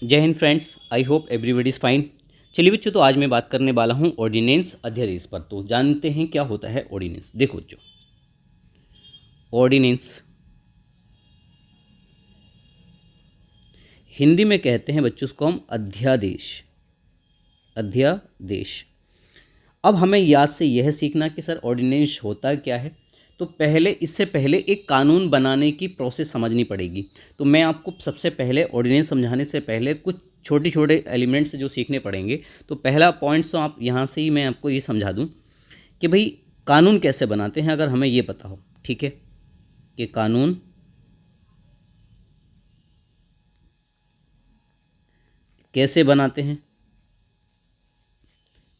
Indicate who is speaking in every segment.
Speaker 1: जय Hind friends, I hope everybody is fine. चलिए बच्चों, तो आज मैं बात करने वाला हूँ ऑर्डिनेंस अध्यादेश पर। तो जानते हैं क्या होता है ऑर्डिनेंस। देखो बच्चों, ऑर्डिनेंस हिंदी में कहते हैं बच्चों उसको हम अध्यादेश। अध्यादेश। अब हमें याद से यह सीखना कि सर ऑर्डिनेंस होता क्या है। तो इससे पहले एक कानून बनाने की प्रोसेस समझनी पड़ेगी। तो मैं आपको सबसे पहले ऑर्डिनेंस समझाने से पहले कुछ छोटे छोटे एलिमेंट्स जो सीखने पड़ेंगे। तो पहला पॉइंट्स तो आप यहाँ से ही मैं आपको ये समझा दूँ कि भाई कानून कैसे बनाते हैं, अगर हमें ये पता हो, ठीक है, कि कानून कैसे बनाते हैं,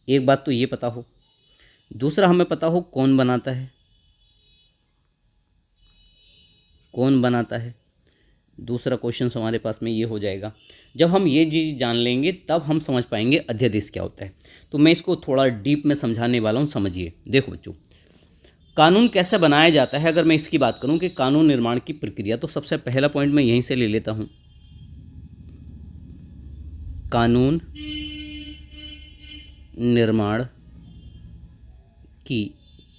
Speaker 1: एक बात तो ये पता हो। दूसरा हमें पता हो कौन बनाता है, कौन बनाता है। दूसरा क्वेश्चन हमारे पास में ये हो जाएगा। जब हम ये चीज़ जान लेंगे तब हम समझ पाएंगे अध्यादेश क्या होता है। तो मैं इसको थोड़ा डीप में समझाने वाला हूँ, समझिए। देखो बच्चों, कानून कैसे बनाया जाता है, अगर मैं इसकी बात करूँ कि कानून निर्माण की प्रक्रिया, तो सबसे पहला पॉइंट मैं यहीं से ले लेता हूँ। कानून निर्माण की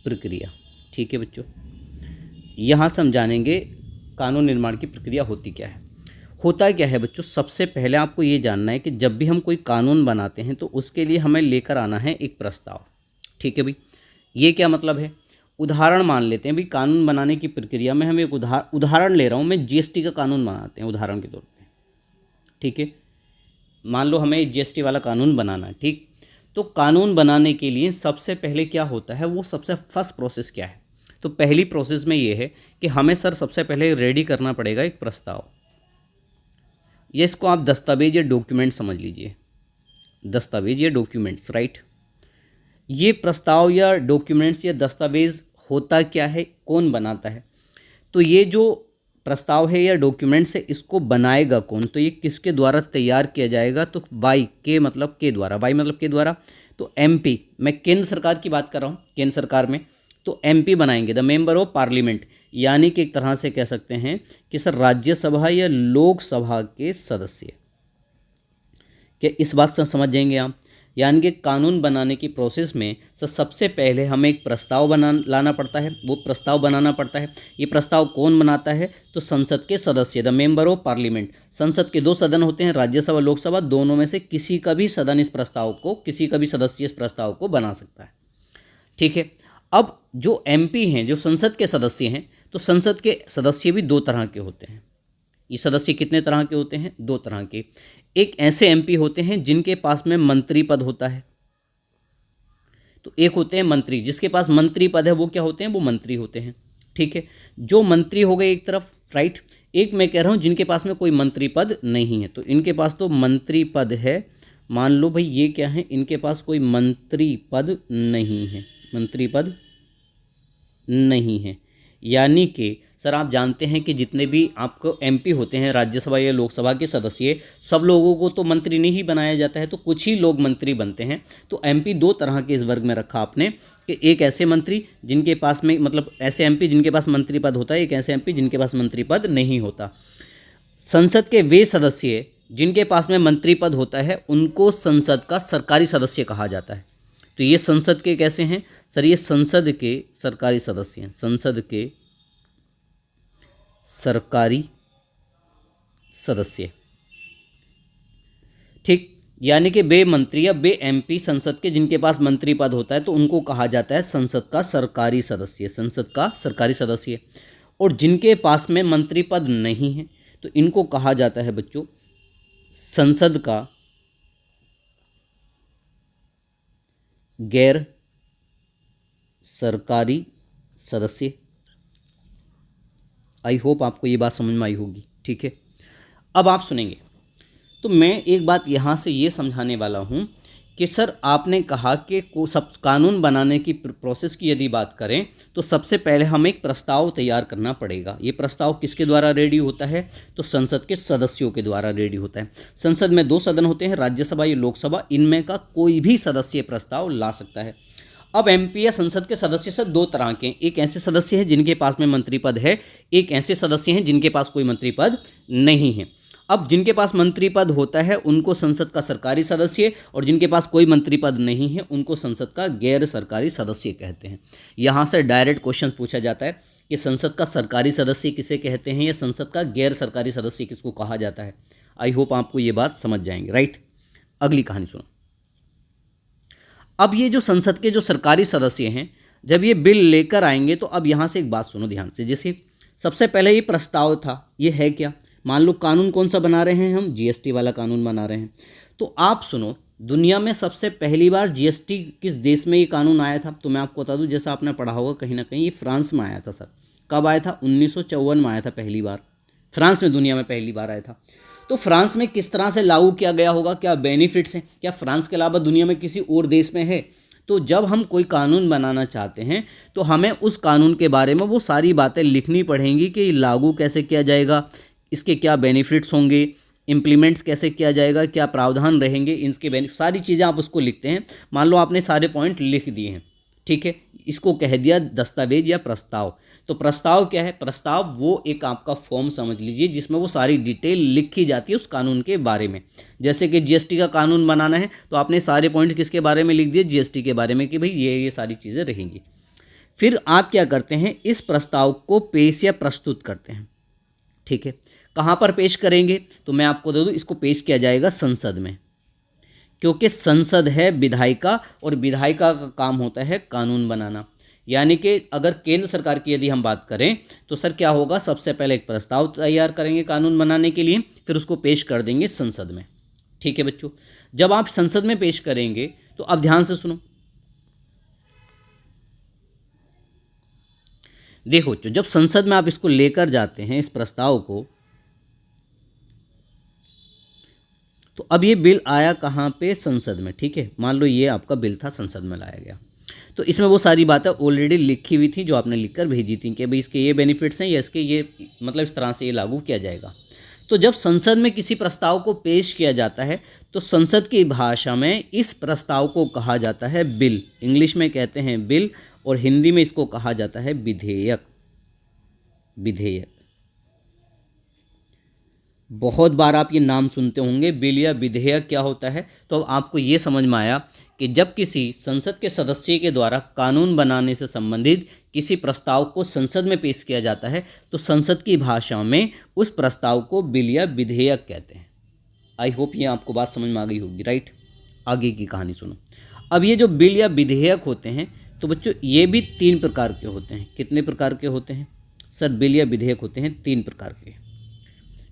Speaker 1: प्रक्रिया, ठीक है बच्चों। यहाँ से हम जानेंगे कानून निर्माण की प्रक्रिया होती क्या है। होता क्या है बच्चों, सबसे पहले आपको ये जानना है कि जब भी हम कोई कानून बनाते हैं तो उसके लिए हमें लेकर आना है एक प्रस्ताव, ठीक है भाई। ये क्या मतलब है, उदाहरण मान लेते हैं भाई। कानून बनाने की प्रक्रिया में हम एक उदाहरण ले रहा हूँ मैं, जीएसटी का कानून बनाते हैं उदाहरण के तौर पे, ठीक है। मान लो हमें जीएसटी वाला कानून बनाना है, ठीक। तो कानून बनाने के लिए सबसे पहले क्या होता है, वो सबसे फर्स्ट प्रोसेस क्या है। तो पहली प्रोसेस में ये है कि हमें सर सबसे पहले रेडी करना पड़ेगा एक प्रस्ताव। ये इसको आप दस्तावेज या डॉक्यूमेंट समझ लीजिए, दस्तावेज या डॉक्यूमेंट्स, राइट। ये प्रस्ताव या डॉक्यूमेंट्स या दस्तावेज होता क्या है, कौन बनाता है। तो ये जो प्रस्ताव है या डॉक्यूमेंट्स है, इसको बनाएगा कौन, तो ये किसके द्वारा तैयार किया जाएगा। तो बाई के मतलब के द्वारा, बाई मतलब के द्वारा। तो एमपी, मैं केंद्र सरकार की बात कर रहा हूँ, केंद्र सरकार में तो एमपी बनाएंगे, द मेंबर ऑफ पार्लियामेंट। यानी कि एक तरह से कह सकते हैं कि सर राज्यसभा या लोकसभा के सदस्य। क्या इस बात से समझ जाएंगे आप। यानी कि कानून बनाने की प्रोसेस में सबसे पहले हमें एक प्रस्ताव लाना पड़ता है, वो प्रस्ताव बनाना पड़ता है। ये प्रस्ताव कौन बनाता है, तो संसद के सदस्य, द मेंबर ऑफ पार्लियामेंट। संसद के दो सदन होते हैं, राज्यसभा लोकसभा, दोनों में से किसी का भी सदन इस प्रस्ताव को, किसी का भी सदस्य इस प्रस्ताव को बना सकता है, ठीक है। अब जो एमपी हैं, जो संसद के सदस्य हैं, तो संसद के सदस्य भी दो तरह के होते हैं। ये सदस्य कितने तरह के होते हैं, दो तरह के। एक ऐसे एमपी होते हैं जिनके पास में मंत्री पद होता है। तो एक होते हैं मंत्री, जिसके पास मंत्री पद है, वो क्या होते हैं, वो मंत्री होते हैं, ठीक है। जो मंत्री हो गए एक तरफ, राइट। एक मैं कह रहा हूँ जिनके पास में कोई मंत्री पद नहीं है, तो इनके पास तो मंत्री पद है। मान लो भाई ये क्या है, इनके पास कोई मंत्री पद नहीं है, मंत्री पद नहीं है। यानी कि सर आप जानते हैं कि जितने भी आपको एमपी होते हैं, राज्यसभा या लोकसभा के सदस्य, सब लोगों को तो मंत्री नहीं बनाया जाता है, तो कुछ ही लोग मंत्री बनते हैं। तो एमपी दो तरह के इस वर्ग में रखा आपने, कि एक ऐसे मंत्री जिनके पास में, मतलब ऐसे एमपी जिनके पास मंत्री पद होता है, एक ऐसे एमपी जिनके पास मंत्री पद नहीं होता। संसद के वे सदस्य जिनके पास में मंत्री पद होता है, उनको संसद का सरकारी सदस्य कहा जाता है। तो ये संसद के कैसे हैं सर, ये संसद के सरकारी सदस्य हैं, संसद के सरकारी सदस्य, ठीक। यानी कि बे मंत्री या बे एमपी संसद के जिनके पास मंत्री पद होता है, तो उनको कहा जाता है संसद का सरकारी सदस्य, संसद का सरकारी सदस्य। और जिनके पास में मंत्री पद नहीं है, तो इनको कहा जाता है बच्चों संसद का गैर सरकारी सदस्य। आई होप आपको ये बात समझ में आई होगी, ठीक है। अब आप सुनेंगे, तो मैं एक बात यहाँ से ये समझाने वाला हूँ कि सर आपने कहा कि सब कानून बनाने की प्रोसेस की यदि बात करें, तो सबसे पहले हमें एक प्रस्ताव तैयार करना पड़ेगा। ये प्रस्ताव किसके द्वारा रेडी होता है, तो संसद के सदस्यों के द्वारा रेडी होता है। संसद में दो सदन होते हैं, राज्यसभा या लोकसभा, इनमें का कोई भी सदस्य प्रस्ताव ला सकता है। अब एमपी या संसद के सदस्य से दो तरह के, एक ऐसे सदस्य हैं जिनके पास में मंत्री पद है, एक ऐसे सदस्य हैं जिनके पास कोई मंत्री पद नहीं है। अब जिनके पास मंत्री पद होता है उनको संसद का सरकारी सदस्य, और जिनके पास कोई मंत्री पद नहीं है उनको संसद का गैर सरकारी सदस्य कहते हैं। यहाँ से डायरेक्ट क्वेश्चन पूछा जाता है कि संसद का सरकारी सदस्य किसे कहते हैं या संसद का गैर सरकारी सदस्य किसको कहा जाता है। आई होप आपको ये बात समझ जाएंगे, राइट। अगली कहानी सुनो। अब ये जो संसद के जो सरकारी सदस्य हैं, जब ये बिल लेकर आएंगे तो अब यहाँ से एक बात सुनो ध्यान से। जैसे सबसे पहले ये प्रस्ताव था, ये है क्या, मान लो कानून कौन सा बना रहे हैं हम, जीएसटी वाला कानून बना रहे हैं। तो आप सुनो, दुनिया में सबसे पहली बार जीएसटी किस देश में ये कानून आया था, तो मैं आपको बता दूं, जैसा आपने पढ़ा होगा कहीं ना कहीं, ये फ्रांस में आया था सर। कब आया था, 1954 में आया था पहली बार, फ्रांस में दुनिया में पहली बार आया था। तो फ्रांस में किस तरह से लागू किया गया होगा, क्या बेनिफिट्स हैं, क्या फ्रांस के अलावा दुनिया में किसी और देश में है। तो जब हम कोई कानून बनाना चाहते हैं तो हमें उस कानून के बारे में वो सारी बातें लिखनी पड़ेंगी कि लागू कैसे किया जाएगा, इसके क्या बेनिफिट्स होंगे, इम्प्लीमेंट्स कैसे किया जाएगा, क्या प्रावधान रहेंगे, इनके बेनिफिट, सारी चीज़ें आप उसको लिखते हैं। मान लो आपने सारे पॉइंट लिख दिए हैं, ठीक है, इसको कह दिया दस्तावेज या प्रस्ताव। तो प्रस्ताव क्या है, प्रस्ताव वो एक आपका फॉर्म समझ लीजिए जिसमें वो सारी डिटेल लिखी जाती है उस कानून के बारे में। जैसे कि जीएसटी का कानून बनाना है तो आपने सारे पॉइंट किसके बारे में लिख दिए, जीएसटी के बारे में, कि भाई ये सारी चीज़ें रहेंगी। फिर आप क्या करते हैं, इस प्रस्ताव को पेश या प्रस्तुत करते हैं, ठीक है। कहाँ पर पेश करेंगे, तो मैं आपको दे दूँ, इसको पेश किया जाएगा संसद में, क्योंकि संसद है विधायिका और विधायिका का काम होता है कानून बनाना। यानी कि अगर केंद्र सरकार की यदि हम बात करें तो सर क्या होगा, सबसे पहले एक प्रस्ताव तैयार करेंगे कानून बनाने के लिए, फिर उसको पेश कर देंगे संसद में, ठीक है बच्चों। जब आप संसद में पेश करेंगे तो अब ध्यान से सुनो, देखो जब संसद में आप इसको लेकर जाते हैं इस प्रस्ताव को, तो अब ये बिल आया कहाँ पे, संसद में, ठीक है। मान लो ये आपका बिल था, संसद में लाया गया, तो इसमें वो सारी बातें ऑलरेडी लिखी हुई थी जो आपने लिखकर भेजी थी कि भाई इसके ये बेनिफिट्स हैं या इसके ये, मतलब इस तरह से ये लागू किया जाएगा। तो जब संसद में किसी प्रस्ताव को पेश किया जाता है तो संसद की भाषा में इस प्रस्ताव को कहा जाता है बिल, इंग्लिश में कहते हैं बिल, और हिंदी में इसको कहा जाता है विधेयक। विधेयक, बहुत बार आप ये नाम सुनते होंगे, बिल या विधेयक क्या होता है। तो अब आपको ये समझ में आया कि जब किसी संसद के सदस्य के द्वारा कानून बनाने से संबंधित किसी प्रस्ताव को संसद में पेश किया जाता है तो संसद की भाषा में उस प्रस्ताव को बिल या विधेयक कहते हैं। आई होप ये आपको बात समझ में आ गई होगी, राइट। आगे की कहानी सुनो। अब ये जो बिल या विधेयक होते हैं तो बच्चों ये भी 3 प्रकार के होते हैं। कितने प्रकार के होते हैं सर, बिल या विधेयक होते हैं 3 प्रकार के,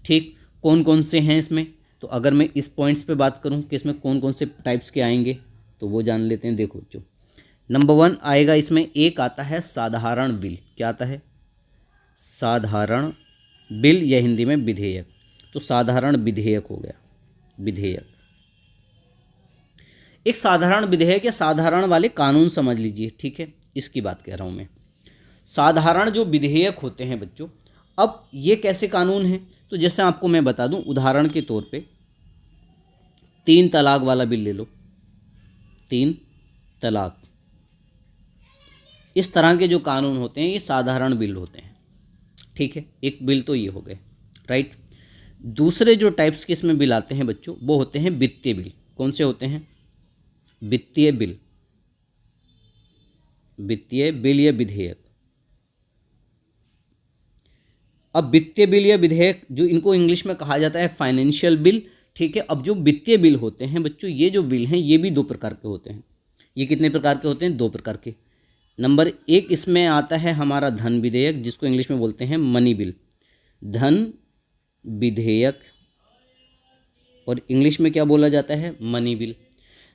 Speaker 1: ठीक। कौन कौन से हैं इसमें, तो अगर मैं इस पॉइंट्स पे बात करूं कि इसमें कौन कौन से टाइप्स के आएंगे तो वो जान लेते हैं। देखो जो नंबर 1 आएगा इसमें, एक आता है साधारण बिल। क्या आता है, साधारण बिल या हिंदी में विधेयक। तो साधारण विधेयक हो गया, विधेयक। एक साधारण विधेयक या साधारण वाले कानून समझ लीजिए, ठीक है, इसकी बात कह रहा हूँ मैं। साधारण जो विधेयक होते हैं बच्चों, अब ये कैसे कानून हैं, तो जैसे आपको मैं बता दूं, उदाहरण के तौर पे 3 तलाक वाला बिल ले लो, 3 तलाक, इस तरह के जो कानून होते हैं ये साधारण बिल होते हैं, ठीक है। एक बिल तो ये हो गए, राइट। दूसरे जो टाइप्स के इसमें बिल आते हैं बच्चों वो होते हैं वित्तीय बिल। कौन से होते हैं, वित्तीय बिल, वित्तीय बिल या विधेयक। अब वित्तीय बिल या विधेयक जो इनको इंग्लिश में कहा जाता है फाइनेंशियल बिल, ठीक है। अब जो वित्तीय बिल होते हैं बच्चों, ये जो बिल हैं ये भी 2 प्रकार के होते हैं। ये कितने प्रकार के होते हैं, 2 प्रकार के। नंबर 1 इसमें आता है हमारा धन विधेयक, जिसको इंग्लिश में बोलते हैं मनी बिल। धन विधेयक, और इंग्लिश में क्या बोला जाता है, मनी बिल।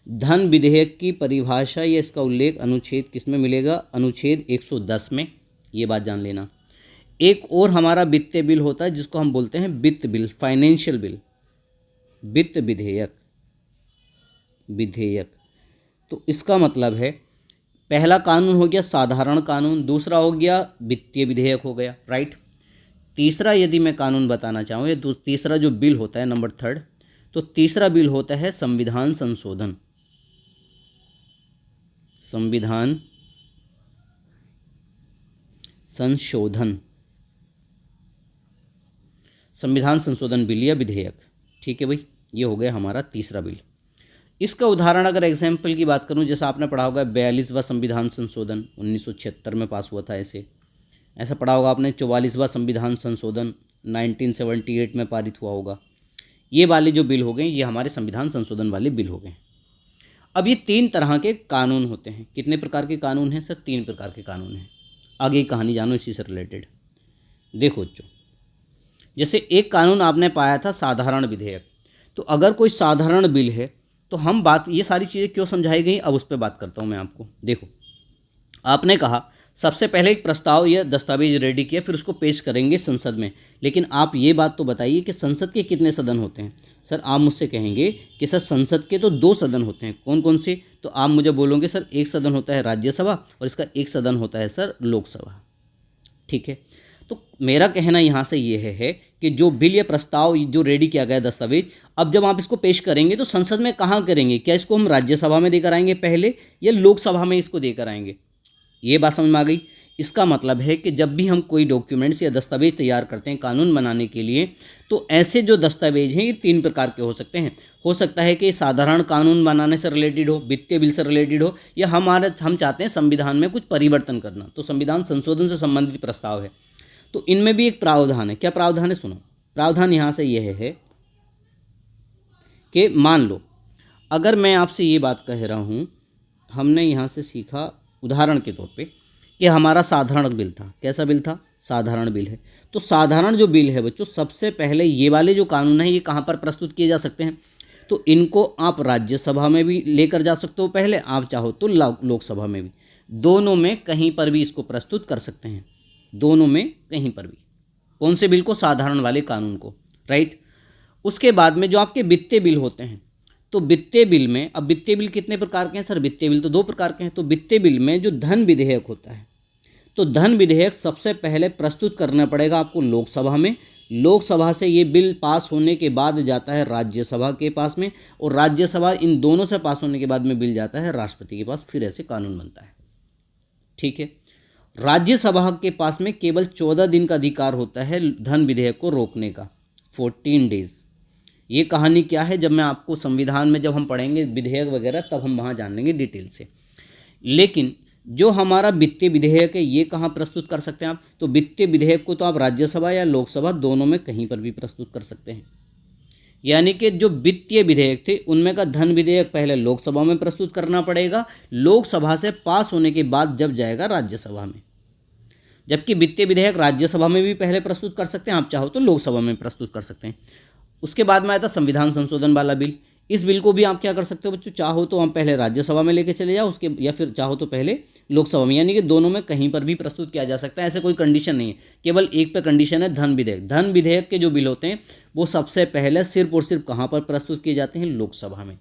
Speaker 1: धन विधेयक की परिभाषा या इसका उल्लेख अनुच्छेद किस में मिलेगा, अनुच्छेद 110 में, ये बात जान लेना। एक और हमारा वित्तीय बिल होता है जिसको हम बोलते हैं वित्त बिल, फाइनेंशियल बिल, वित्त विधेयक, विधेयक। तो इसका मतलब है पहला कानून हो गया साधारण कानून, दूसरा हो गया वित्तीय विधेयक हो गया, राइट। तीसरा यदि मैं कानून बताना चाहूँ या तीसरा जो बिल होता है नंबर 3, तो तीसरा बिल होता है संविधान संशोधन, संविधान संशोधन। संविधान संशोधन बिल या विधेयक। ठीक है भाई, ये हो गया हमारा तीसरा बिल। इसका उदाहरण अगर एग्जाम्पल की बात करूं, जैसा आपने पढ़ा होगा 42वां संविधान संशोधन 1976 में पास हुआ था, ऐसा पढ़ा होगा आपने 44वां संविधान संशोधन 1978 में पारित हुआ होगा। ये वाले जो बिल हो गए ये हमारे संविधान संशोधन वाले बिल हो गए। अब ये 3 तरह के कानून होते हैं। कितने प्रकार के कानून हैं सर? 3 प्रकार के कानून हैं। आगे की कहानी जानो इसी से रिलेटेड। देखो बच्चों, जैसे एक कानून आपने पाया था साधारण विधेयक। तो अगर कोई साधारण बिल है तो हम बात, ये सारी चीज़ें क्यों समझाई गई अब उस पर बात करता हूँ मैं आपको। देखो, आपने कहा सबसे पहले एक प्रस्ताव या दस्तावेज रेडी किया, फिर उसको पेश करेंगे संसद में। लेकिन आप ये बात तो बताइए कि संसद के कितने सदन होते हैं? सर आप मुझसे कहेंगे कि सर संसद के तो 2 सदन होते हैं। कौन कौन से? तो आप मुझे बोलोगे सर एक सदन होता है राज्यसभा और इसका एक सदन होता है सर लोकसभा। ठीक है, तो मेरा कहना यहाँ से ये है कि जो बिल या प्रस्ताव जो रेडी किया गया दस्तावेज, अब जब आप इसको पेश करेंगे तो संसद में कहाँ करेंगे? क्या इसको हम राज्यसभा में देकर आएंगे पहले या लोकसभा में इसको देकर आएंगे? ये बात समझ में आ गई। इसका मतलब है कि जब भी हम कोई डॉक्यूमेंट्स या दस्तावेज तैयार करते हैं कानून बनाने के लिए, तो ऐसे जो दस्तावेज हैं ये 3 प्रकार के हो सकते हैं। हो सकता है कि साधारण कानून बनाने से रिलेटेड हो, वित्तीय बिल से रिलेटेड हो, या हम चाहते हैं संविधान में कुछ परिवर्तन करना, तो संविधान संशोधन से संबंधित प्रस्ताव है। तो इनमें भी एक प्रावधान है। क्या प्रावधान है? सुनो, प्रावधान यहाँ से यह है कि मान लो अगर मैं आपसे ये बात कह रहा हूँ, हमने यहाँ से सीखा उदाहरण के तौर पे कि हमारा साधारण बिल था। कैसा बिल था? साधारण बिल है। तो साधारण जो बिल है बच्चों, सबसे पहले ये वाले जो कानून हैं ये कहाँ पर प्रस्तुत किए जा सकते हैं? तो इनको आप राज्यसभा में भी लेकर जा सकते हो, पहले आप चाहो तो लोकसभा में भी, दोनों में कहीं पर भी इसको प्रस्तुत कर सकते हैं। दोनों में कहीं पर भी। कौन से बिल को? साधारण वाले कानून को, राइट। उसके बाद में जो आपके वित्तीय बिल होते हैं, तो वित्तीय बिल में, अब वित्तीय बिल कितने प्रकार के हैं सर? वित्तीय बिल तो 2 प्रकार के हैं। तो वित्तीय बिल में जो धन विधेयक होता है, तो धन विधेयक सबसे पहले प्रस्तुत करना पड़ेगा आपको लोकसभा में। लोकसभा से ये बिल पास होने के बाद जाता है राज्यसभा के पास में, और राज्यसभा, इन दोनों से पास होने के बाद में बिल जाता है राष्ट्रपति के पास, फिर ऐसे कानून बनता है। ठीक है, राज्यसभा के पास में केवल 14 दिन का अधिकार होता है धन विधेयक को रोकने का, 14 डेज। ये कहानी क्या है, जब मैं आपको संविधान में जब हम पढ़ेंगे विधेयक वगैरह तब हम वहाँ जान लेंगे डिटेल से। लेकिन जो हमारा वित्तीय विधेयक है ये कहाँ प्रस्तुत कर सकते हैं आप? तो वित्तीय विधेयक को तो आप राज्यसभा या लोकसभा दोनों में कहीं पर भी प्रस्तुत कर सकते हैं। यानी कि जो वित्तीय विधेयक थे उनमें का धन विधेयक पहले लोकसभा में प्रस्तुत करना पड़ेगा, लोकसभा से पास होने के बाद जब जाएगा राज्यसभा में। जबकि वित्तीय विधेयक राज्यसभा में भी पहले प्रस्तुत कर सकते हैं, आप चाहो तो लोकसभा में प्रस्तुत कर सकते हैं। उसके बाद में आया था संविधान संशोधन वाला बिल। इस बिल को भी आप क्या कर सकते हो बच्चों, चाहो तो हम पहले राज्यसभा में लेके चले जाओ उसके, या फिर चाहो तो पहले लोकसभा में, यानी कि दोनों में कहीं पर भी प्रस्तुत किया जा सकता है। ऐसे कोई कंडीशन नहीं है, केवल एक पे कंडीशन है, धन विधेयक। धन विधेयक के जो बिल होते हैं वो सबसे पहले सिर्फ और सिर्फ कहाँ पर प्रस्तुत किए जाते हैं? लोकसभा में।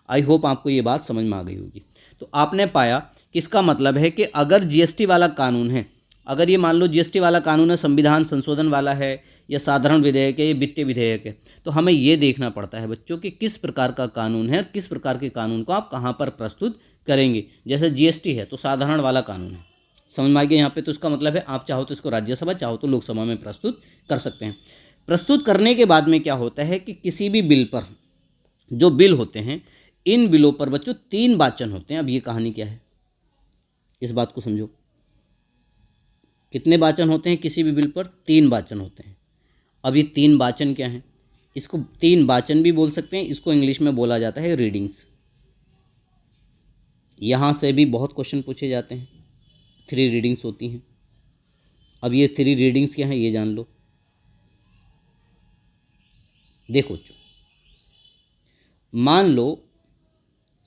Speaker 1: आई होप आपको ये बात समझ में आ गई होगी। तो आपने पाया कि इसका मतलब है कि अगर जीएसटी वाला कानून है, अगर ये मान लो जीएसटी वाला कानून है, संविधान संशोधन वाला है, या साधारण विधेयक है, या वित्तीय विधेयक है, तो हमें ये देखना पड़ता है बच्चों कि किस प्रकार का कानून है, किस प्रकार के कानून को आप कहाँ पर प्रस्तुत करेंगे। जैसे जीएसटी है तो साधारण वाला कानून है, समझ में आ गया यहाँ पे। तो इसका मतलब है आप चाहो तो इसको राज्यसभा, चाहो तो लोकसभा में प्रस्तुत कर सकते हैं। प्रस्तुत करने के बाद में क्या होता है कि किसी भी बिल पर, जो बिल होते हैं, इन बिलों पर बच्चों 3 वाचन होते हैं। अब ये कहानी क्या है, इस बात को समझो। कितने वाचन होते हैं किसी भी बिल पर? 3 वाचन होते हैं। अब ये 3 वाचन क्या हैं? इसको 3 वाचन भी बोल सकते हैं, इसको इंग्लिश में बोला जाता है रीडिंग्स। यहाँ से भी बहुत क्वेश्चन पूछे जाते हैं। 3 रीडिंग्स होती हैं। अब ये 3 रीडिंग्स क्या हैं ये जान लो। देखो बच्चों, मान लो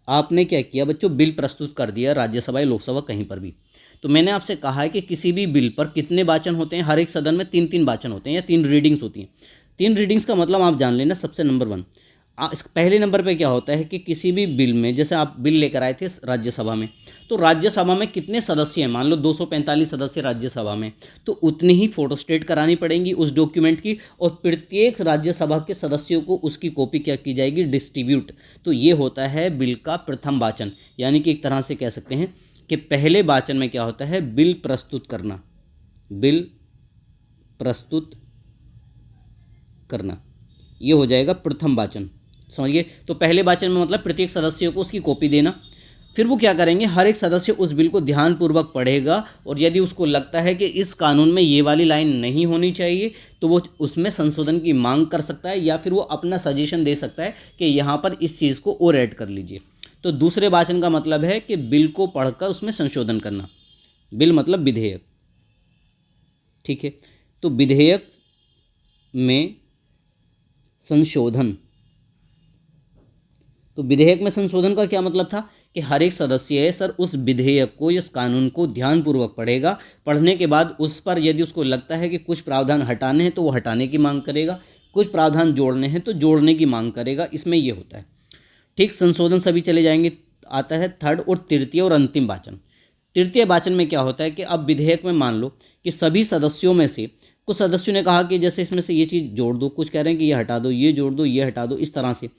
Speaker 1: आपने क्या किया बच्चों, बिल प्रस्तुत कर दिया राज्यसभा या लोकसभा कहीं पर भी। तो मैंने आपसे कहा है कि किसी भी बिल पर कितने वाचन होते हैं? हर एक सदन में 3-3 वाचन होते हैं, या 3 रीडिंग्स होती हैं। 3 रीडिंग्स का मतलब आप जान लेना। सबसे नंबर 1, इस पहले नंबर पे क्या होता है कि किसी भी बिल में, जैसे आप बिल लेकर आए थे राज्यसभा में, तो राज्यसभा में कितने सदस्य हैं? मान लो 245 सदस्य राज्यसभा में, तो उतनी ही फोटोस्टेट करानी पड़ेंगी उस डॉक्यूमेंट की, और प्रत्येक राज्यसभा के सदस्यों को उसकी कॉपी क्या की जाएगी? डिस्ट्रीब्यूट। तो ये होता है बिल का प्रथम वाचन। यानी कि एक तरह से कह सकते हैं कि पहले वाचन में क्या होता है? बिल प्रस्तुत करना। बिल प्रस्तुत करना, ये हो जाएगा प्रथम वाचन। समझिए, तो पहले वाचन में मतलब प्रत्येक सदस्य को उसकी कॉपी देना, फिर वो क्या करेंगे, हर एक सदस्य उस बिल को ध्यानपूर्वक पढ़ेगा और यदि उसको लगता है कि इस कानून में ये वाली लाइन नहीं होनी चाहिए तो वो उसमें संशोधन की मांग कर सकता है या फिर वो अपना सजेशन दे सकता है कि यहाँ पर इस चीज़ को और ऐड कर लीजिए। तो दूसरे वाचन का मतलब है कि बिल को पढ़कर उसमें संशोधन करना। बिल मतलब विधेयक, ठीक है। तो विधेयक में संशोधन, तो विधेयक में संशोधन का क्या मतलब था कि हर एक सदस्य है सर उस विधेयक को, इस कानून को ध्यानपूर्वक पढ़ेगा, पढ़ने के बाद उस पर यदि उसको लगता है कि कुछ प्रावधान हटाने हैं तो वो हटाने की मांग करेगा, कुछ प्रावधान जोड़ने हैं तो जोड़ने की मांग करेगा, इसमें ये होता है। ठीक, संशोधन सभी चले जाएंगे। आता है थर्ड और तृतीय और अंतिम वाचन। तृतीय वाचन में क्या होता है कि अब विधेयक में मान लो कि सभी सदस्यों में से कुछ सदस्यों ने कहा कि जैसे इसमें से ये चीज़ जोड़ दो, कुछ कह रहे हैं कि ये हटा दो, ये जोड़ दो, ये हटा दो, इस तरह से।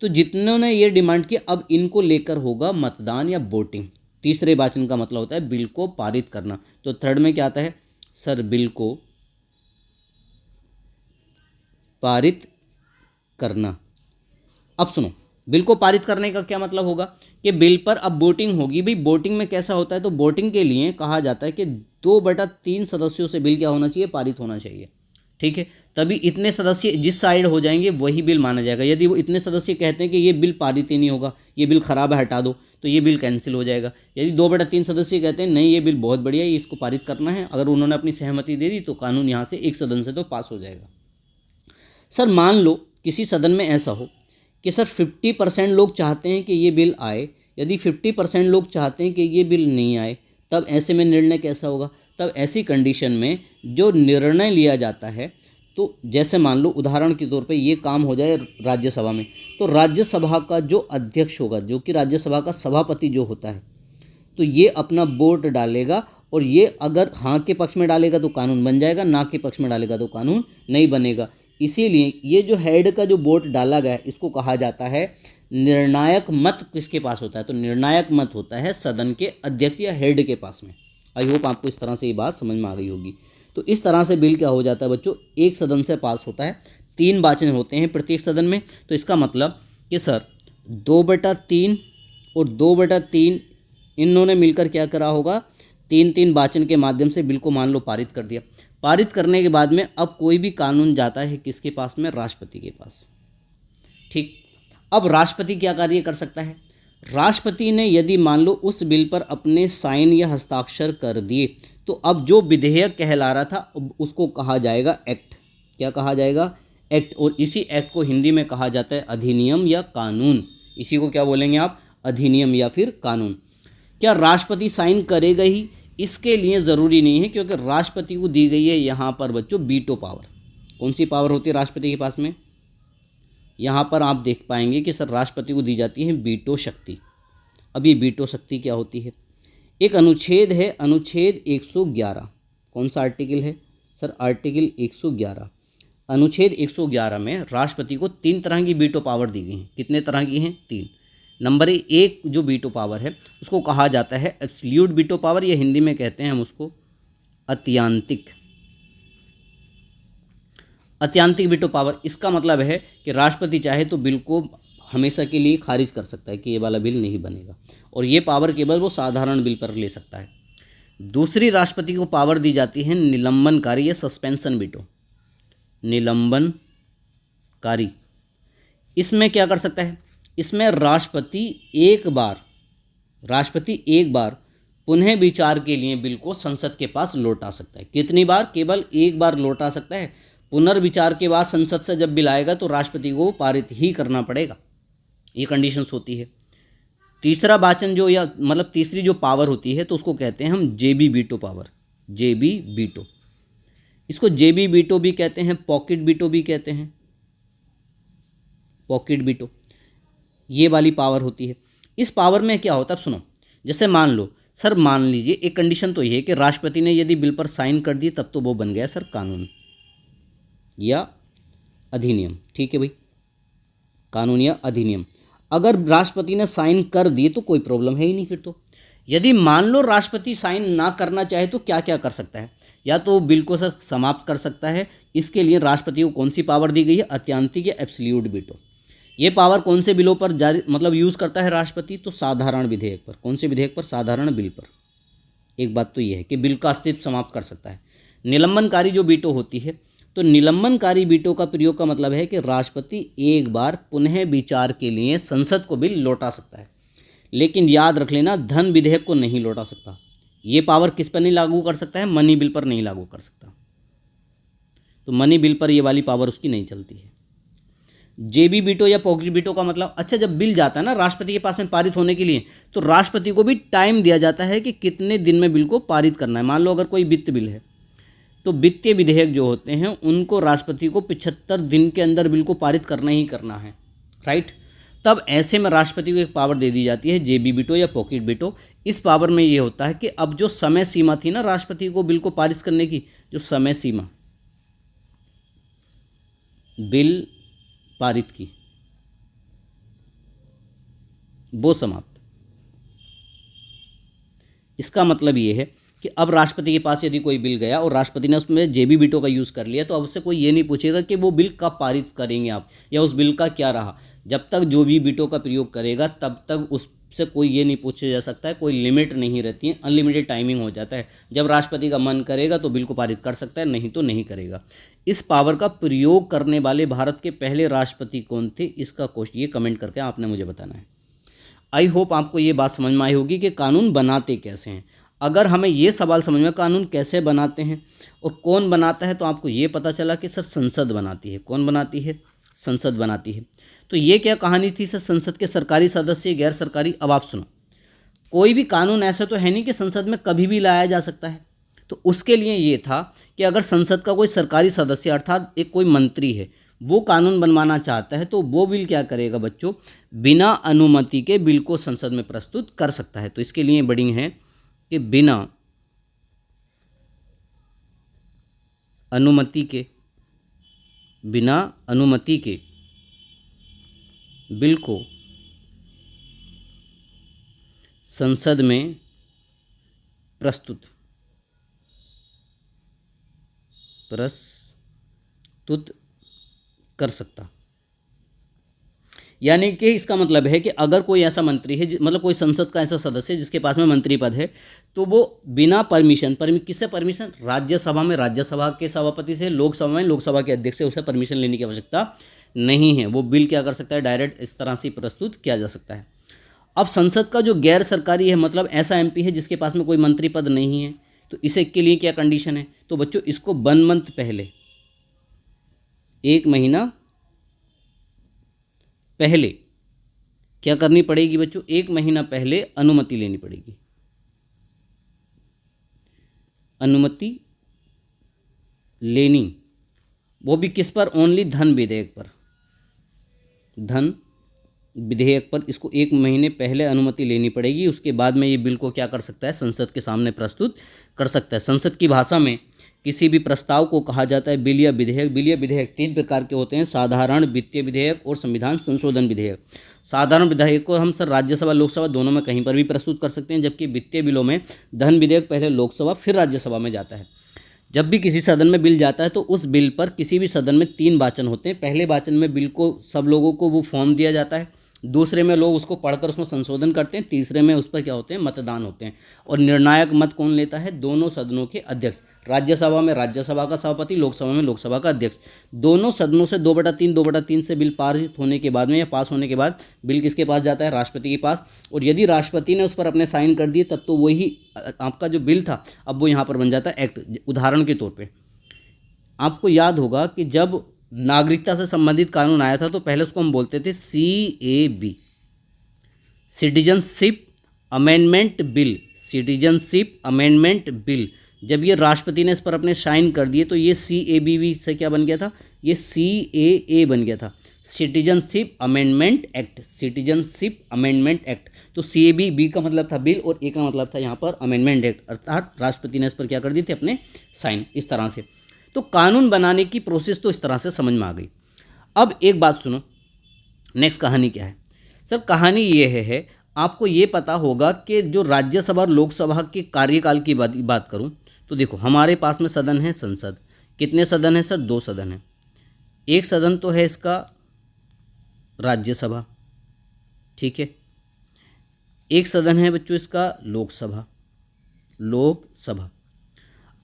Speaker 1: तो जितनों ने ये डिमांड की अब इनको लेकर होगा मतदान या वोटिंग। तीसरे वाचन का मतलब होता है बिल को पारित करना। तो थर्ड में क्या आता है सर, बिल को पारित करना। अब सुनो, बिल को पारित करने का क्या मतलब होगा कि बिल पर अब वोटिंग होगी। भाई वोटिंग में कैसा होता है, तो वोटिंग के लिए कहा जाता है कि 2/3 सदस्यों से बिल क्या होना चाहिए, पारित होना चाहिए। ठीक है, तभी इतने सदस्य जिस साइड हो जाएंगे वही बिल माना जाएगा। यदि वो इतने सदस्य कहते हैं कि ये बिल पारित ही नहीं होगा, ये बिल खराब है, हटा दो, तो ये बिल कैंसिल हो जाएगा। यदि 2/3 सदस्य कहते हैं नहीं ये बिल बहुत बढ़िया है, इसको पारित करना है, अगर उन्होंने अपनी सहमति दे दी तो कानून यहाँ से एक सदन से तो पास हो जाएगा। सर मान लो किसी सदन में ऐसा हो कि सर 50% लोग चाहते हैं कि ये बिल आए, यदि 50% लोग चाहते हैं कि ये बिल नहीं आए, तब ऐसे में निर्णय कैसा होगा। तब ऐसी कंडीशन में जो निर्णय लिया जाता है, तो जैसे मान लो उदाहरण के तौर पे ये काम हो जाए राज्यसभा में, तो राज्यसभा का जो अध्यक्ष होगा, जो कि राज्यसभा का सभापति जो होता है, तो ये अपना वोट डालेगा और ये अगर हाँ के पक्ष में डालेगा तो कानून बन जाएगा, ना के पक्ष में डालेगा तो कानून नहीं बनेगा। इसीलिए ये जो हेड का जो वोट डाला गया है इसको कहा जाता है निर्णायक मत। किसके पास होता है, तो निर्णायक मत होता है सदन के अध्यक्ष या हेड के पास में। आई होप आपको इस तरह से ये बात समझ में आ गई होगी। तो इस तरह से बिल क्या हो जाता है बच्चों, एक सदन से पास होता है। 3 वाचन होते हैं प्रत्येक सदन में, तो इसका मतलब कि सर 2/3 और 2/3 इन्होंने मिलकर क्या करा होगा, 3-3 वाचन के माध्यम से बिल को मान लो पारित कर दिया। पारित करने के बाद में अब कोई भी कानून जाता है किसके पास में, राष्ट्रपति के पास। ठीक, अब राष्ट्रपति क्या कार्य कर सकता है, राष्ट्रपति ने यदि मान लो उस बिल पर अपने साइन या हस्ताक्षर कर दिए तो अब जो विधेयक कहला रहा था उसको कहा जाएगा एक्ट। क्या कहा जाएगा, एक्ट। और इसी एक्ट को हिंदी में कहा जाता है अधिनियम या कानून। इसी को क्या बोलेंगे आप, अधिनियम या फिर कानून। क्या राष्ट्रपति साइन करेगा ही, इसके लिए ज़रूरी नहीं है, क्योंकि राष्ट्रपति को दी गई है यहाँ पर बच्चों वीटो पावर। कौन सी पावर होती है राष्ट्रपति के पास में, यहाँ पर आप देख पाएंगे कि सर राष्ट्रपति को दी जाती है वीटो शक्ति। अब ये वीटो शक्ति क्या होती है, एक अनुच्छेद है, अनुच्छेद 111। कौन सा आर्टिकल है सर, आर्टिकल 111। अनुच्छेद 111 में राष्ट्रपति को 3 तरह की वीटो पावर दी गई हैं। कितने तरह की हैं, 3। नंबर 1 जो वीटो पावर है उसको कहा जाता है एब्सोल्यूट वीटो पावर, या हिंदी में कहते हैं हम उसको अत्यांतिक। अत्यांतिक वीटो पावर, इसका मतलब है कि राष्ट्रपति चाहे तो बिल को हमेशा के लिए खारिज कर सकता है कि ये वाला बिल नहीं बनेगा, और ये पावर केवल वो साधारण बिल पर ले सकता है। दूसरी राष्ट्रपति को पावर दी जाती है निलंबनकारी या सस्पेंशन वीटो। निलंबनकारी, इसमें क्या कर सकता है, इसमें राष्ट्रपति एक बार पुनः विचार के लिए बिल को संसद के पास लौटा सकता है। कितनी बार, केवल एक बार लौटा सकता है। पुनर्विचार के बाद संसद से जब बिल आएगा तो राष्ट्रपति को पारित ही करना पड़ेगा, ये कंडीशंस होती है। तीसरा वाचन जो, या मतलब तीसरी जो पावर होती है तो उसको कहते हैं हम जेबी वीटो पावर। जेबी वीटो, इसको जेबी वीटो भी कहते हैं, पॉकेट वीटो भी कहते हैं। पॉकेट वीटो ये वाली पावर होती है। इस पावर में क्या होता है, अब सुनो, जैसे मान लो सर, मान लीजिए एक कंडीशन तो ये है कि राष्ट्रपति ने यदि बिल पर साइन कर दिए तब तो वो बन गया सर कानून या अधिनियम। ठीक है भाई, कानून या अधिनियम। अगर राष्ट्रपति ने साइन कर दिए तो कोई प्रॉब्लम है ही नहीं फिर तो। यदि मान लो राष्ट्रपति साइन ना करना चाहे तो क्या क्या कर सकता है, या तो बिल को सर समाप्त कर सकता है, इसके लिए राष्ट्रपति को कौन सी पावर दी गई है? अत्यांतिक या एब्सोल्यूट वीटो। ये पावर कौन से बिलों पर जारी मतलब यूज़ करता है राष्ट्रपति? तो साधारण विधेयक पर। कौन से विधेयक पर? साधारण बिल पर। एक बात तो ये है कि बिल का अस्तित्व समाप्त कर सकता है। निलंबनकारी जो वीटो होती है, तो निलंबनकारी वीटो का प्रयोग का मतलब है कि राष्ट्रपति एक बार पुनः विचार के लिए संसद को बिल लौटा सकता है, लेकिन याद रख लेना धन विधेयक को नहीं लौटा सकता। ये पावर किस पर नहीं लागू कर सकता है? मनी बिल पर नहीं लागू कर सकता। तो मनी बिल पर ये वाली पावर उसकी नहीं चलती है। जेबी वीटो या पॉकेट वीटो का मतलब, अच्छा जब बिल जाता है ना राष्ट्रपति के पास में पारित होने के लिए, तो राष्ट्रपति को भी टाइम दिया जाता है कि कितने दिन में बिल को पारित करना है। मान लो अगर कोई वित्त बिल है, तो वित्तीय विधेयक जो होते हैं उनको राष्ट्रपति को 75 दिन के अंदर बिल को पारित करना ही करना है, राइट। तब ऐसे में राष्ट्रपति को एक पावर दे दी जाती है जेबी वीटो या पॉकेट वीटो। इस पावर में ये होता है कि अब जो समय सीमा थी ना राष्ट्रपति को बिल को पारित करने की, जो समय सीमा बिल पारित की, वो समाप्त। इसका मतलब ये है कि अब राष्ट्रपति के पास यदि कोई बिल गया और राष्ट्रपति ने उसमें जेबी वीटो का यूज़ कर लिया, तो अब उससे कोई ये नहीं पूछेगा कि वो बिल कब पारित करेंगे आप, या उस बिल का क्या रहा। जब तक जो भी वीटो का प्रयोग करेगा तब तक उससे कोई ये नहीं पूछा जा सकता है, कोई लिमिट नहीं रहती है, अनलिमिटेड टाइमिंग हो जाता है। जब राष्ट्रपति का मन करेगा तो बिल को पारित कर सकता है, नहीं तो नहीं करेगा। इस पावर का प्रयोग करने वाले भारत के पहले राष्ट्रपति कौन थे? इसका क्वेश्चन ये कमेंट करके आपने मुझे बताना है। आई होप आपको ये बात समझ में आई होगी कि कानून बनाते कैसे हैं। अगर हमें ये सवाल समझ में कानून कैसे बनाते हैं और कौन बनाता है, तो आपको ये पता चला कि सर संसद बनाती है। कौन बनाती है? संसद बनाती है। तो ये क्या कहानी थी सर? संसद के सरकारी सदस्य, गैर सरकारी। अब आप सुनो, कोई भी कानून ऐसा तो है नहीं कि संसद में कभी भी लाया जा सकता है। तो उसके लिए ये था कि अगर संसद का कोई सरकारी सदस्य अर्थात एक कोई मंत्री है, वो कानून बनवाना चाहता है, तो वो बिल क्या करेगा बच्चों? बिना अनुमति के बिल को संसद में प्रस्तुत कर सकता है। तो इसके लिए वर्डिंग है कि बिना अनुमति के बिल को संसद में प्रस्तुत कर सकता। यानी कि इसका मतलब है कि अगर कोई ऐसा मंत्री है, मतलब कोई संसद का ऐसा सदस्य है जिसके पास में मंत्री पद है, तो वो बिना परमिशन किससे परमिशन? राज्यसभा में राज्यसभा के सभापति से, लोकसभा में लोकसभा के अध्यक्ष से उसे परमिशन लेने की आवश्यकता नहीं है। वो बिल क्या कर सकता है? डायरेक्ट इस तरह से प्रस्तुत किया जा सकता है। अब संसद का जो गैर सरकारी है, मतलब ऐसा एमपी है जिसके पास में कोई मंत्री पद नहीं है, तो इसे के लिए क्या कंडीशन है? तो बच्चों इसको 1 मंथ पहले, 1 महीना पहले क्या करनी पड़ेगी बच्चों? 1 महीना पहले अनुमति लेनी पड़ेगी। अनुमति लेनी, वो भी किस पर? ओनली धन विधेयक पर। धन विधेयक पर इसको 1 महीने पहले अनुमति लेनी पड़ेगी। उसके बाद में ये बिल को क्या कर सकता है? संसद के सामने प्रस्तुत कर सकता है। संसद की भाषा में किसी भी प्रस्ताव को कहा जाता है बिल या विधेयक। बिल या विधेयक 3 प्रकार के होते हैं: साधारण, वित्तीय विधेयक और संविधान संशोधन विधेयक। साधारण विधेयक को हम सर राज्यसभा लोकसभा दोनों में कहीं पर भी प्रस्तुत कर सकते हैं, जबकि वित्तीय बिलों में धन विधेयक पहले लोकसभा फिर राज्यसभा में जाता है। जब भी किसी सदन में बिल जाता है तो उस बिल पर किसी भी सदन में 3 वाचन होते हैं। पहले वाचन में बिल को सब लोगों को वो फॉर्म दिया जाता है, दूसरे में लोग उसको पढ़कर उसमें संशोधन करते हैं, तीसरे में उस पर क्या होते हैं? मतदान होते हैं। और निर्णायक मत कौन लेता है? दोनों सदनों के अध्यक्ष। राज्यसभा में राज्यसभा का सभापति, लोकसभा में लोकसभा का अध्यक्ष। दोनों सदनों से 2/3 से बिल पारित होने के बाद में या पास होने के बाद बिल किसके पास जाता है? राष्ट्रपति के पास। और यदि राष्ट्रपति ने उस पर अपने साइन कर दिए तब तो वही आपका जो बिल था अब वो यहाँ पर बन जाता है एक्ट। उदाहरण के तौर पर आपको याद होगा कि जब नागरिकता से संबंधित कानून आया था तो पहले उसको हम बोलते थे CAB, citizenship amendment bill. Citizenship amendment bill. जब ये राष्ट्रपति ने इस पर अपने साइन कर दिए तो ये CAB से क्या बन गया था? ये CAA बन गया था, citizenship amendment act. Citizenship amendment act. तो CAB का मतलब था बिल और A का मतलब था यहाँ पर अमेंडमेंट एक्ट, अर्थात राष्ट्रपति ने इस पर क्या कर दिए थे? अपने साइन। इस तरह से तो कानून बनाने की प्रोसेस तो इस तरह से समझ में आ गई। अब एक बात सुनो, नेक्स्ट कहानी क्या है सर? कहानी ये है आपको ये पता होगा कि जो राज्यसभा और लोकसभा के कार्यकाल की बात करूं तो देखो, हमारे पास में सदन है संसद, कितने सदन है सर? 2 सदन है। एक सदन तो है इसका राज्यसभा, ठीक है, एक सदन है बच्चों इसका लोकसभा। लोकसभा।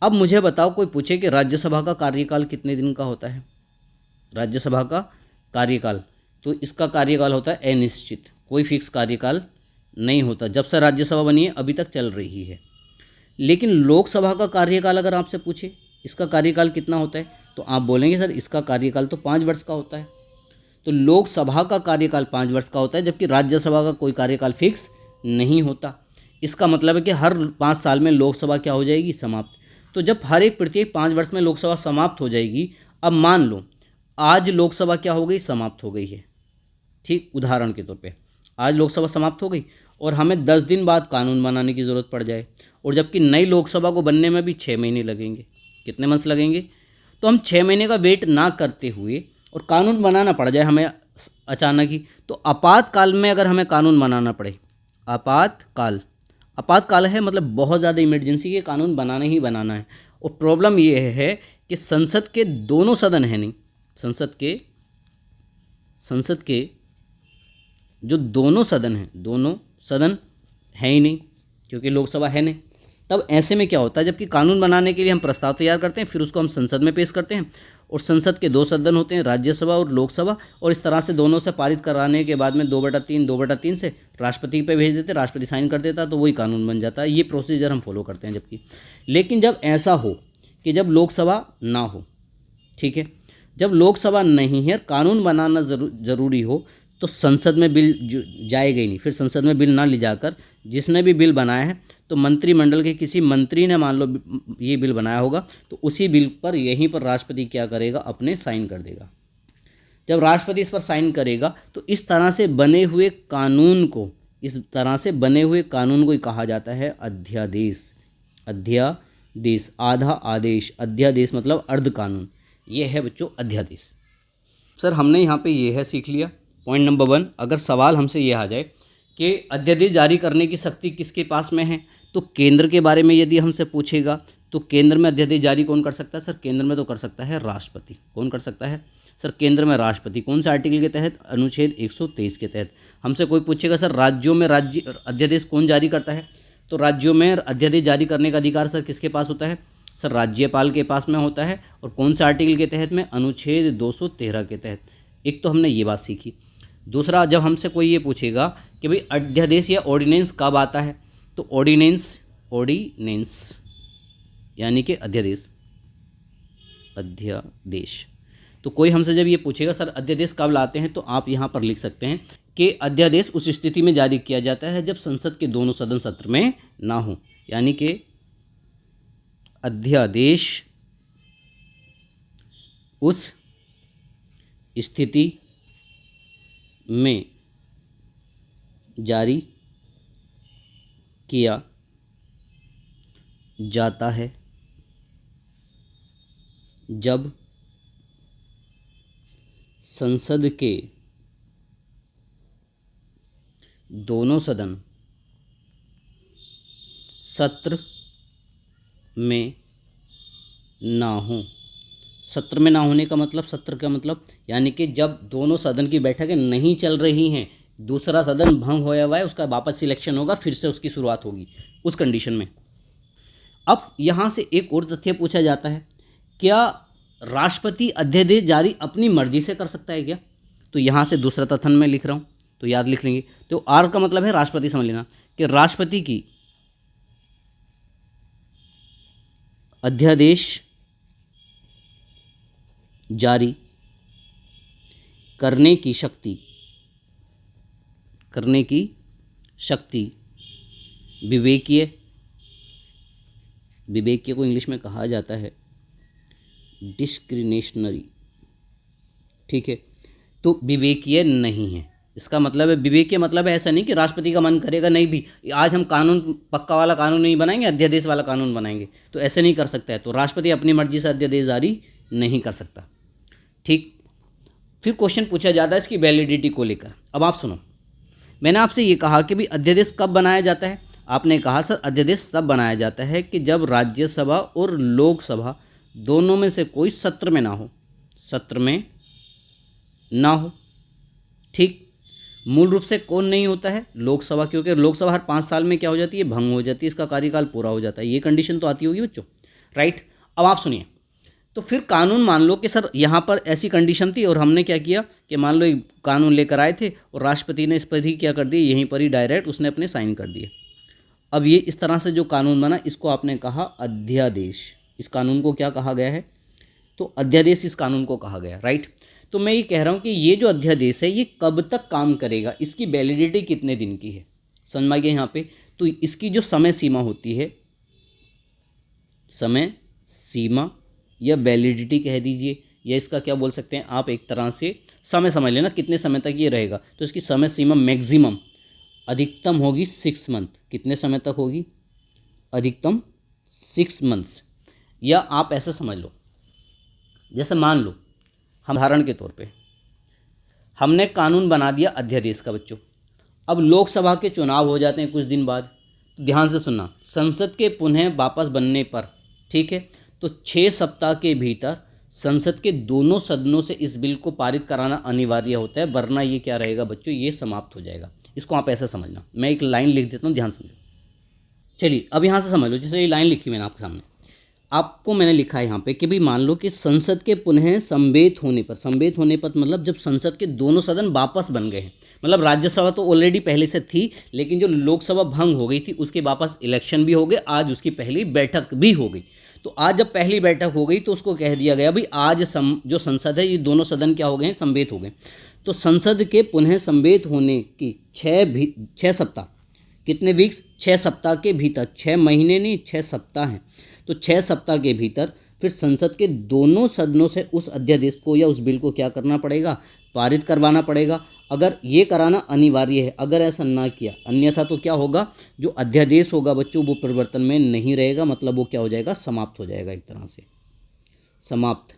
Speaker 1: अब मुझे बताओ, कोई पूछे कि राज्यसभा का कार्यकाल कितने दिन का होता है? राज्यसभा का कार्यकाल, तो इसका कार्यकाल होता है अनिश्चित, कोई फिक्स कार्यकाल नहीं होता। जब से राज्यसभा बनी है अभी तक चल रही है। लेकिन लोकसभा का कार्यकाल अगर आपसे पूछे इसका कार्यकाल कितना होता है, तो आप बोलेंगे सर इसका कार्यकाल तो 5 वर्ष का होता है। तो लोकसभा का कार्यकाल 5 वर्ष का होता है, जबकि राज्यसभा का कोई कार्यकाल फिक्स नहीं होता। इसका मतलब है कि हर 5 साल में लोकसभा क्या हो जाएगी? समाप्त। तो जब हर एक प्रत्येक 5 वर्ष में लोकसभा समाप्त हो जाएगी, अब मान लो आज लोकसभा क्या हो गई? समाप्त हो गई है, ठीक, उदाहरण के तौर पे आज लोकसभा समाप्त हो गई और हमें 10 दिन बाद कानून बनाने की ज़रूरत पड़ जाए, और जबकि नई लोकसभा को बनने में भी 6 महीने लगेंगे। कितने मंथ्स लगेंगे? तो हम 6 महीने का वेट ना करते हुए और कानून बनाना पड़ जाए हमें अचानक ही, तो आपातकाल में अगर हमें कानून बनाना पड़े, आपातकाल है मतलब बहुत ज़्यादा इमरजेंसी के कानून बनाना ही बनाना है। और प्रॉब्लम ये है कि संसद के दोनों सदन है नहीं, संसद के जो दोनों सदन हैं, दोनों सदन है ही नहीं, क्योंकि लोकसभा है नहीं। तब ऐसे में क्या होता है, जबकि कानून बनाने के लिए हम प्रस्ताव तैयार करते हैं, फिर उसको हम संसद में पेश करते हैं, और संसद के 2 सदन होते हैं, राज्यसभा और लोकसभा, और इस तरह से दोनों से पारित कराने के बाद में 2/3 से राष्ट्रपति पे भेज देते, राष्ट्रपति साइन कर देता, तो वही कानून बन जाता है। ये प्रोसीजर हम फॉलो करते हैं। जबकि लेकिन जब ऐसा हो कि जब लोकसभा ना हो, ठीक है, जब लोकसभा नहीं है, कानून बनाना ज़रूरी हो, तो संसद में बिल जाएगा ही नहीं। फिर संसद में बिल ना ले जाकर जिसने भी बिल बनाया है, तो मंत्रिमंडल के किसी मंत्री ने मान लो ये बिल बनाया होगा, तो उसी बिल पर यहीं पर राष्ट्रपति क्या करेगा? अपने साइन कर देगा। जब राष्ट्रपति इस पर साइन करेगा, तो इस तरह से बने हुए कानून को ही कहा जाता है अध्यादेश। अध्यादेश, आधा आदेश, अध्यादेश मतलब अर्ध कानून, ये है बच्चों अध्यादेश। सर हमने यहाँ पे ये है सीख लिया। पॉइंट नंबर 1, अगर सवाल हमसे ये आ जाए कि अध्यादेश जारी करने की शक्ति किसके पास में है, तो केंद्र के बारे में यदि हमसे पूछेगा तो केंद्र में अध्यादेश जारी कौन कर सकता है? सर केंद्र में तो कर सकता है राष्ट्रपति। कौन कर सकता है? सर केंद्र में राष्ट्रपति। कौन से आर्टिकल के तहत? अनुच्छेद 123 के तहत। हमसे कोई पूछेगा सर राज्यों में राज्य अध्यादेश कौन जारी करता है, तो राज्यों में अध्यादेश जारी करने का अधिकार सर किसके पास होता है? सर राज्यपाल के पास में होता है। और कौन से आर्टिकल के तहत में? अनुच्छेद 213 के तहत। एक तो हमने ये बात सीखी। दूसरा, जब हमसे कोई ये पूछेगा कि भाई अध्यादेश या ऑर्डिनेंस कब आता है, तो ऑर्डिनेंस यानी कि अध्यादेश। तो कोई हमसे जब ये पूछेगा सर अध्यादेश कब लाते हैं, तो आप यहाँ पर लिख सकते हैं कि अध्यादेश उस स्थिति में जारी किया जाता है जब संसद के दोनों सदन सत्र में ना हो, यानी कि अध्यादेश उस स्थिति में जारी किया जाता है जब संसद के दोनों सदन सत्र में ना हो। सत्र में ना होने का मतलब, सत्र का मतलब यानी कि जब दोनों सदन की बैठकें नहीं चल रही हैं, दूसरा सदन भंग होया हुआ है, उसका वापस सिलेक्शन होगा, फिर से उसकी शुरुआत होगी, उस कंडीशन में। अब यहाँ से एक और तथ्य पूछा जाता है, क्या राष्ट्रपति अध्यादेश जारी अपनी मर्जी से कर सकता है क्या? तो यहाँ से दूसरा तथ्य मैं लिख रहा हूँ, तो याद लिख लेंगे। तो आर का मतलब है राष्ट्रपति, समझ लेना कि राष्ट्रपति की अध्यादेश जारी करने की शक्ति विवेकीय को इंग्लिश में कहा जाता है डिस्क्रिशनरी, ठीक है। तो विवेकीय नहीं है, इसका मतलब है विवेकीय मतलब है ऐसा नहीं कि राष्ट्रपति का मन करेगा नहीं भी आज हम कानून पक्का वाला कानून नहीं बनाएंगे, अध्यादेश वाला कानून बनाएंगे, तो ऐसे नहीं कर सकता है। तो राष्ट्रपति अपनी मर्जी से अध्यादेश जारी नहीं कर सकता, ठीक। फिर क्वेश्चन पूछा जाता है इसकी वैलिडिटी को लेकर। अब आप सुनो, मैंने आपसे ये कहा कि भाई अध्यादेश कब बनाया जाता है। आपने कहा सर अध्यादेश तब बनाया जाता है कि जब राज्यसभा और लोकसभा दोनों में से कोई सत्र में ना हो, सत्र में ना हो। ठीक, मूल रूप से कौन नहीं होता है? लोकसभा, क्योंकि लोकसभा हर 5 साल में क्या हो जाती है? भंग हो जाती है, इसका कार्यकाल पूरा हो जाता है। ये कंडीशन तो आती होगी बच्चों, राइट। अब आप सुनिए, तो फिर कानून मान लो कि सर यहाँ पर ऐसी कंडीशन थी और हमने क्या किया कि मान लो एक कानून लेकर आए थे और राष्ट्रपति ने इस पर ही क्या कर दिया, यहीं पर ही डायरेक्ट उसने अपने साइन कर दिए। अब ये इस तरह से जो कानून बना, इसको आपने कहा अध्यादेश। इस कानून को क्या कहा गया है? तो अध्यादेश इस कानून को कहा गया, राइट। तो मैं ये कह रहा हूँ कि ये जो अध्यादेश है ये कब तक काम करेगा, इसकी वैलिडिटी कितने दिन की है, समझ में आ गया यहाँ पे। तो इसकी जो समय सीमा होती है, समय सीमा या वैलिडिटी कह दीजिए, या इसका क्या बोल सकते हैं आप, एक तरह से समय समझ लेना कितने समय तक ये रहेगा। तो इसकी समय सीमा मैक्सिमम अधिकतम होगी 6 मंथ। कितने समय तक होगी? अधिकतम 6 मंथ्स। या आप ऐसे समझ लो, जैसे मान लो हम उदाहरण के तौर पे हमने कानून बना दिया अध्यादेश का बच्चों। अब लोकसभा के चुनाव हो जाते हैं कुछ दिन बाद। तो ध्यान से सुनना, संसद के पुनः वापस बनने पर, ठीक है, तो 6 सप्ताह के भीतर संसद के दोनों सदनों से इस बिल को पारित कराना अनिवार्य होता है, वरना ये क्या रहेगा बच्चों, ये समाप्त हो जाएगा। इसको आप ऐसा समझना, मैं एक लाइन लिख देता हूँ, ध्यान समझो। चलिए अब यहाँ से समझ लो, जैसे ये लाइन लिखी मैंने आपके सामने, आपको मैंने लिखा है यहाँ पे कि भाई मान लो कि संसद के पुनः संवेत होने पर, संवेत होने पर मतलब जब संसद के दोनों सदन वापस बन गए हैं, मतलब राज्यसभा तो ऑलरेडी पहले से थी, लेकिन जो लोकसभा भंग हो गई थी उसके वापस इलेक्शन भी हो गए, आज उसकी पहली बैठक भी हो गई। तो आज जब पहली बैठक हो गई तो उसको कह दिया गया भाई आज जो संसद है, ये दोनों सदन क्या हो गए हैं, संवेत हो गए। तो संसद के पुनः संवेत होने की 6 सप्ताह, कितने वीक्स, 6 सप्ताह के भीतर, 6 महीने नहीं 6 सप्ताह हैं, तो 6 सप्ताह के भीतर फिर संसद के दोनों सदनों से उस अध्यादेश को या उस बिल को क्या करना पड़ेगा, पारित करवाना पड़ेगा। अगर ये कराना अनिवार्य है, अगर ऐसा ना किया अन्यथा तो क्या होगा, जो अध्यादेश होगा बच्चों वो परिवर्तन में नहीं रहेगा, मतलब वो क्या हो जाएगा, समाप्त हो जाएगा, एक तरह से समाप्त।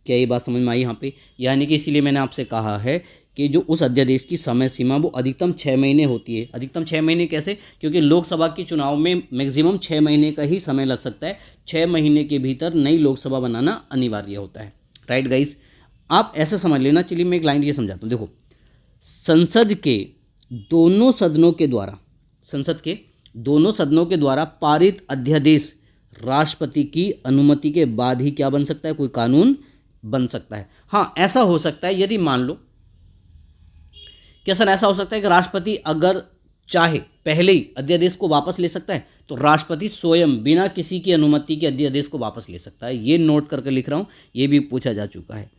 Speaker 1: क्या ये बात समझ में आई यहाँ पे? यानी कि इसीलिए मैंने आपसे कहा है कि जो उस अध्यादेश की समय सीमा वो अधिकतम 6 महीने होती है। अधिकतम 6 महीने कैसे? क्योंकि लोकसभा के चुनाव में मैक्सिमम 6 महीने का ही समय लग सकता है, 6 महीने के भीतर नई लोकसभा बनाना अनिवार्य होता है, राइट गाइस। आप ऐसा समझ लेना। चलिए मैं एक लाइन ये समझाता हूँ, देखो, संसद के दोनों सदनों के द्वारा, संसद के दोनों सदनों के द्वारा पारित अध्यादेश राष्ट्रपति की अनुमति के बाद ही क्या बन सकता है, कोई कानून बन सकता है। हाँ, ऐसा हो सकता है यदि मान लो, क्या सर ऐसा हो सकता है कि राष्ट्रपति अगर चाहे पहले ही अध्यादेश को वापस ले सकता है? तो राष्ट्रपति स्वयं बिना किसी की अनुमति के अध्यादेश को वापस ले सकता है। ये नोट करके लिख रहा हूं, ये भी पूछा जा चुका है।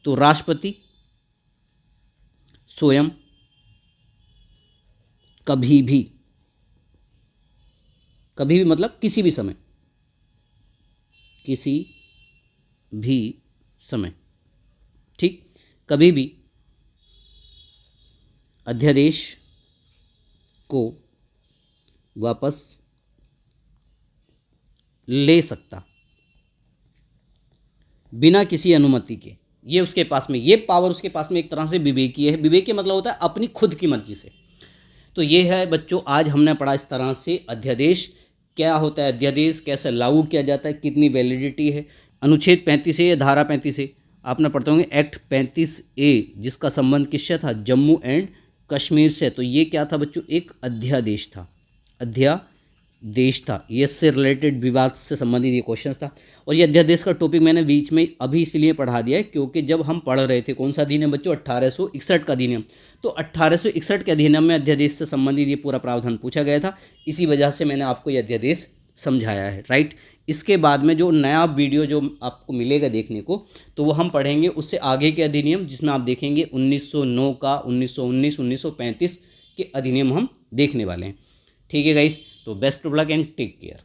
Speaker 1: तो राष्ट्रपति स्वयं कभी भी मतलब किसी भी समय, किसी भी समय, ठीक, कभी भी अध्यादेश को वापस ले सकता बिना किसी अनुमति के। ये उसके पास में, ये पावर उसके पास में एक तरह से विवेकीय है। विवेकीय मतलब होता है अपनी खुद की मर्जी से। तो ये है बच्चों, आज हमने पढ़ा इस तरह से अध्यादेश क्या होता है, अध्यादेश कैसे लागू किया जाता है, कितनी वैलिडिटी है। अनुच्छेद 35 ए या धारा 35 ए आपने पढ़ते होंगे, एक्ट 35 ए, जिसका संबंध किससे था, जम्मू एंड कश्मीर से। तो ये क्या था बच्चों, एक अध्यादेश था, अध्यादेश था। ये इससे रिलेटेड विवाद से संबंधित ये क्वेश्चन था। और ये अध्यादेश का टॉपिक मैंने बीच में अभी इसलिए पढ़ा दिया है क्योंकि जब हम पढ़ रहे थे, कौन सा अधिनियम बच्चों, 1861 का अधिनियम, तो 1861 के अधिनियम में अध्यादेश से संबंधित ये पूरा प्रावधान पूछा गया था। इसी वजह से मैंने आपको ये अध्यादेश समझाया है, राइट। इसके बाद में जो नया वीडियो जो आपको मिलेगा देखने को, तो वो हम पढ़ेंगे उससे आगे के अधिनियम, जिसमें आप देखेंगे 1909 का, 1919, 1935 के अधिनियम हम देखने वाले हैं। ठीक है गाइस, तो best of luck and take care.